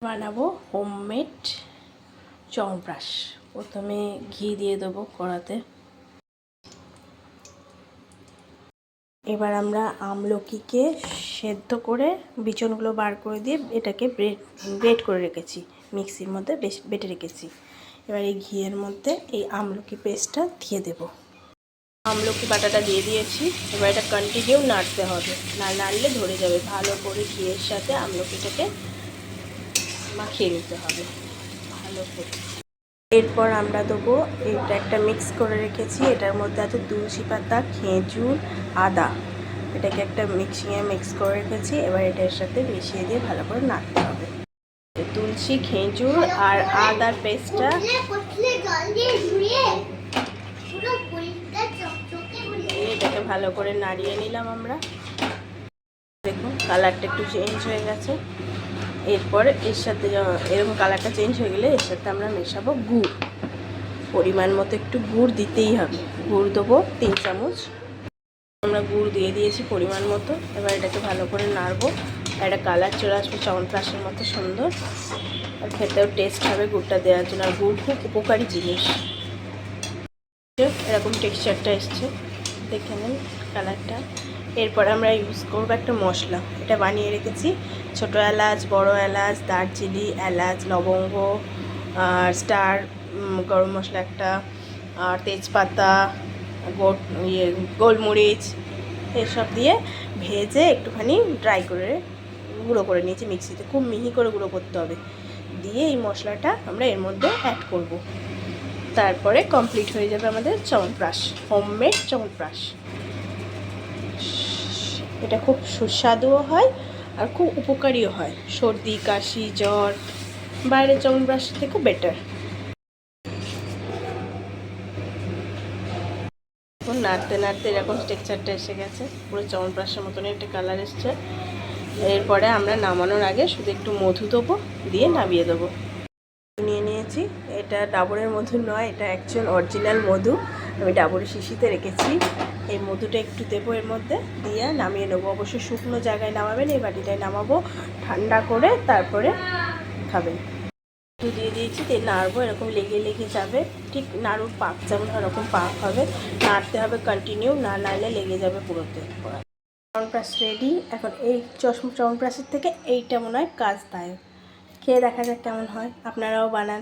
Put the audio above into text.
বানাবো হোমমেড চ্যবনপ্রাশ। প্রথমে ঘি দিয়ে দেবো কড়াতে। এবার আমরা আমলকিকে সেদ্ধ করে বিচনগুলো বার করে দিয়ে এটাকে গ্রেট করে রেখেছি, মিক্সির মধ্যে বেটে রেখেছি। এবার এই ঘিয়ের মধ্যে এই আমলকি পেস্টটা দিয়ে দেব। আমলকি বাটাটা দিয়ে দিয়েছি। এবার এটা কন্টিনিউ নাড়তে হবে, না নাড়লে ধরে যাবে। ভালো করে ঘিয়ের সাথে আমলকিটাকে মাখিয়ে নিতে হবে ভালো করে। এরপর আমরা দেবো, এটা একটা মিক্স করে রেখেছি, এটার মধ্যে আছে তুলসী পাতা, খেজুর, আদা। এটাকে একটা মিক্স করে রেখেছি। এবার এটার সাথে মিশিয়ে দিয়ে ভালো করে নাড়তে হবে। তুলসী, খেজুর আর আদার পেস্টটা এটাকে ভালো করে নাড়িয়ে নিলাম আমরা। দেখুন কালারটা একটু চেঞ্জ হয়ে গেছে। এরপর এর সাথে এরকম কালারটা চেঞ্জ হয়ে গেলে এর সাথে আমরা মেশাবো গুড়। পরিমাণ মতো একটু গুড় দিতেই হবে। গুড় দেবো 3 চামচ। আমরা গুড় দিয়ে দিয়েছি পরিমাণ মতো। এবার এটাকে ভালো করে নাড়বো। একটা কালার চলে আসবে চ্যবনপ্রাশের মতো সুন্দর, আর খেতেও টেস্ট হবে গুড়টা দেওয়ার জন্য। আর গুড় খুব উপকারী জিনিস। এরকম টেক্সচারটা এসছে, দেখে নিন কালারটা। এরপরে আমরা ইউজ করবো একটা মশলা, এটা বানিয়ে রেখেছি। ছোটো এলাচ, বড় এলাচ, দারচিনি, এলাচ, লবঙ্গ, আর স্টার গরম মশলা একটা, আর তেজপাতা, গোলমরিচ, এসব দিয়ে ভেজে একটুখানি ড্রাই করে গুঁড়ো করে নিয়েছি মিক্সিতে। খুব মিহি করে গুঁড়ো করতে হবে। দিয়ে এই মশলাটা আমরা এর মধ্যে অ্যাড করব। তারপরে কমপ্লিট হয়ে যাবে আমাদের চ্যবনপ্রাশ, হোমমেড চ্যবনপ্রাশ। এটা খুব সুস্বাদুও হয় আর খুব উপকারীও হয়। সর্দি, কাশি, জ্বর বাইরের চ্যবনপ্রাশ থেকে বেটার। এখন নাড়তে নাড়তে এরকম টেক্সচারটা এসে গেছে, পুরো চ্যবনপ্রাশের মতনই একটা কালার এসছে। এরপরে আমরা নামানোর আগে শুধু একটু মধু দেবো, দিয়ে নামিয়ে দেবো। নিয়ে নিয়েছি, এটা ডাবরের মধু নয়, এটা অ্যাকচুয়াল অরিজিনাল মধু। আমি ডাবরের শিশিতে রেখেছি। এই মধুটা একটু দেবো এর মধ্যে, দিয়ে নামিয়ে নেবো। অবশ্যই শুকনো জায়গায় নামাবেন, এই বাটিটায় নামাবো ঠান্ডা করে, তারপরে খাবেন। মধু দিয়ে দিয়েছি, দিয়ে নাড়বো। এরকম লেগে লেগে যাবে, ঠিক নাড়ুর পাক যেমন ওরকম পাক হবে। নাড়তে হবে কন্টিনিউ, না নাড়লে লেগে যাবে পুরোতে। চ্যবনপ্রাশ রেডি। এখন এই চ্যবনপ্রাশের থেকে এইটা মনে হয় কাজদায়ক। খেয়ে দেখা যাক কেমন হয়, আপনারাও বানান।